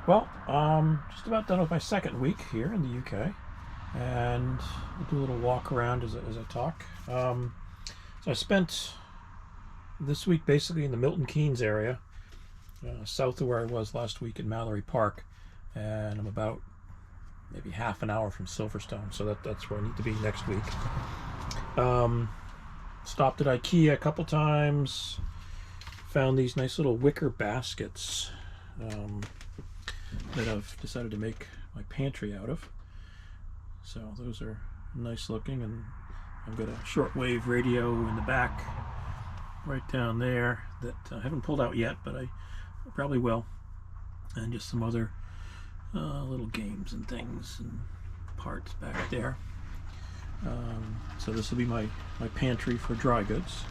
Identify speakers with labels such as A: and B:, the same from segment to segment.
A: Well, just about done with my second week here in the UK, and we'll do a little walk around as I talk. So I spent this week basically in the Milton Keynes area, south of where I was last week in Mallory Park, and I'm about maybe half an hour from Silverstone, so that's where I need to be next week. Stopped at IKEA a couple times, found these nice little wicker baskets that I've decided to make my pantry out of. So those are nice looking, and I've got a shortwave radio in the back right down there that I haven't pulled out yet, but I probably will, and just some other little games and things and parts back there. So this will be my pantry for dry goods.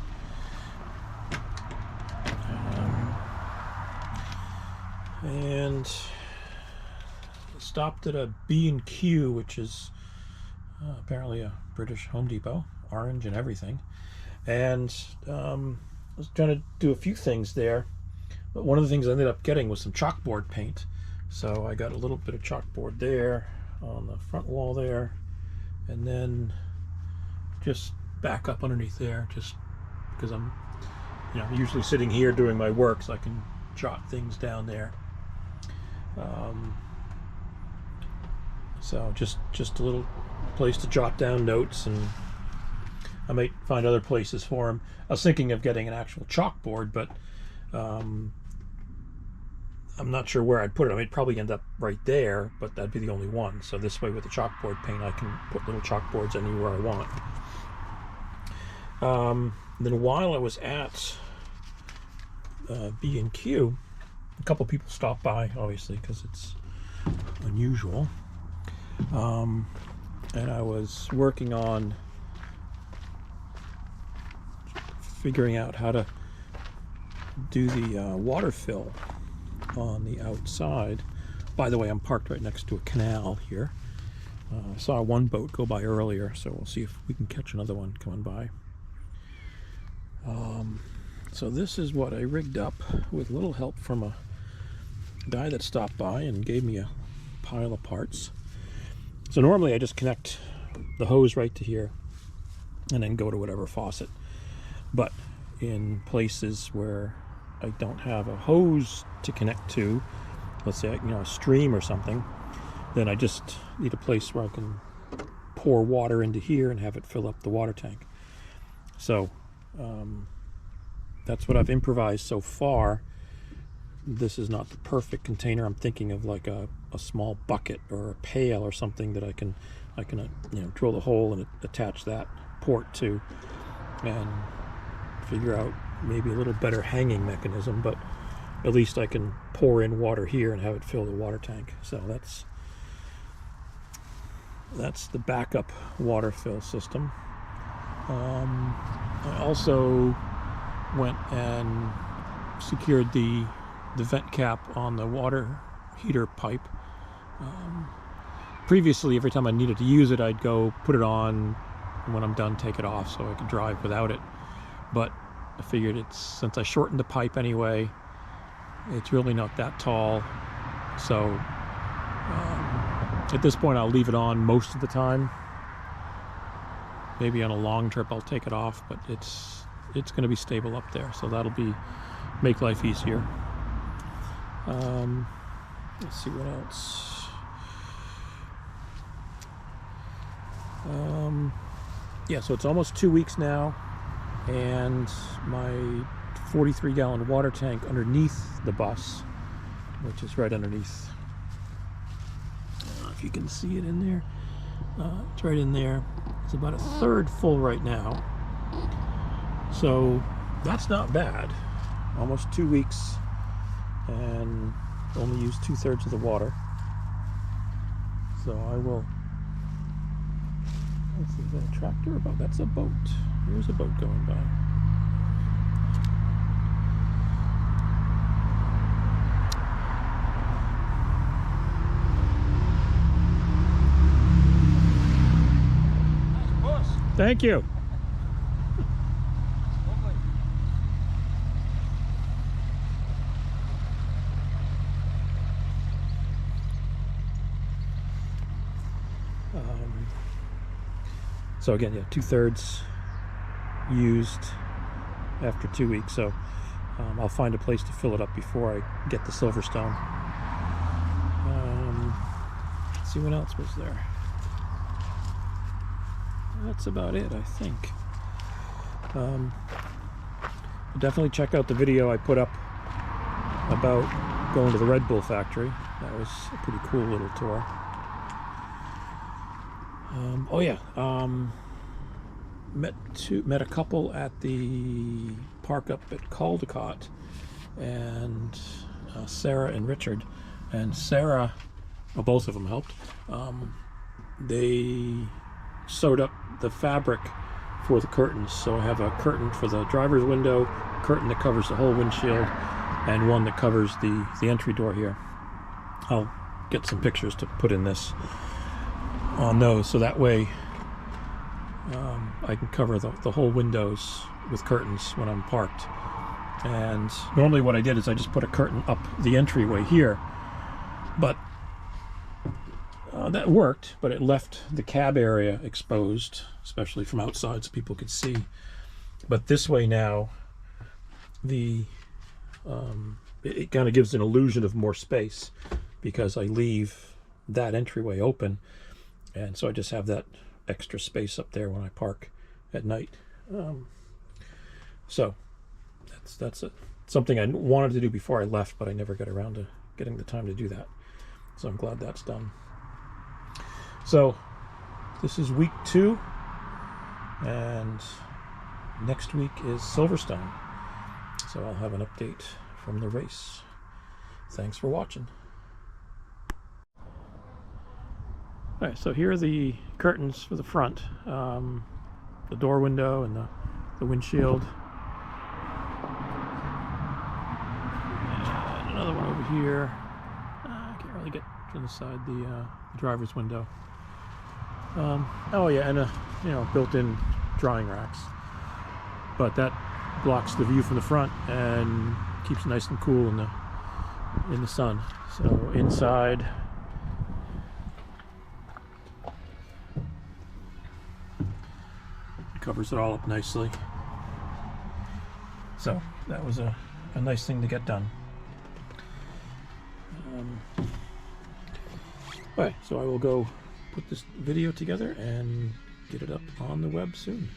A: And stopped at a B&Q, which is apparently a British Home Depot, orange and everything. And I was trying to do a few things there, but one of the things I ended up getting was some chalkboard paint. So I got a little bit of chalkboard there on the front wall there, and then just back up underneath there, just because I'm usually sitting here doing my work, so I can jot things down there. So just a little place to jot down notes, and I might find other places for them. I was thinking of getting an actual chalkboard, but I'm not sure where I'd put it. I might probably end up right there, but that'd be the only one. So this way, with the chalkboard paint, I can put little chalkboards anywhere I want. Then while I was at B&Q, a couple people stopped by, obviously, because it's unusual. And I was working on figuring out how to do the water fill on the outside. By the way, I'm parked right next to a canal here. I saw one boat go by earlier, so we'll see if we can catch another one coming by. So this is what I rigged up with a little help from a guy that stopped by and gave me a pile of parts. So normally I just connect the hose right to here and then go to whatever faucet. But in places where I don't have a hose to connect to, let's say a stream or something, then I just need a place where I can pour water into here and have it fill up the water tank. So that's what I've improvised so far. This is not the perfect container. I'm thinking of like a small bucket or a pail or something that I can drill the hole and attach that port to, and figure out maybe a little better hanging mechanism, but at least I can pour in water here and have it fill the water tank. So that's the backup water fill system. I also went and secured the vent cap on the water heater pipe. Previously, every time I needed to use it, I'd go put it on, and when I'm done, take it off so I could drive without it. But I figured since I shortened the pipe anyway, it's really not that tall. So at this point, I'll leave it on most of the time. Maybe on a long trip, I'll take it off, but it's going to be stable up there, so that'll make life easier. Let's see what else. Yeah, so it's almost 2 weeks now, and my 43-gallon water tank underneath the bus, which is right underneath. I don't know if you can see it in there. It's right in there. It's about a third full right now. So that's not bad. Almost 2 weeks, and only used 2/3 of the water. So I will. Let's see, is that a tractor or a boat? That's a boat. There's a boat going by. Thank you. So again, yeah, 2/3 used after 2 weeks. So I'll find a place to fill it up before I get to Silverstone. Let's see what else was there. That's about it, I think. Definitely check out the video I put up about going to the Red Bull factory. That was a pretty cool little tour. Oh yeah, met a couple at the park up at Caldecott, and Sarah and Richard. And Sarah, well, both of them helped. They sewed up the fabric for the curtains. So I have a curtain for the driver's window, a curtain that covers the whole windshield, and one that covers the entry door here. I'll get some pictures to put in this on those, so that way I can cover the whole windows with curtains when I'm parked. And normally what I did is I just put a curtain up the entryway here, but that worked, but it left the cab area exposed, especially from outside, so people could see. But this way now, it kind of gives an illusion of more space because I leave that entryway open, and so I just have that extra space up there when I park at night. So that's something I wanted to do before I left, but I never got around to getting the time to do that. So I'm glad that's done. So this is week 2, and next week is Silverstone. So I'll have an update from the race. Thanks for watching. All right, so here are the curtains for the front, the door window and the windshield. And another one over here. I can't really get to the side, the driver's window. Oh yeah, and built-in drying racks. But that blocks the view from the front and keeps it nice and cool in the sun. So inside, covers it all up nicely. So that was a nice thing to get done. Alright, so I will go put this video together and get it up on the web soon.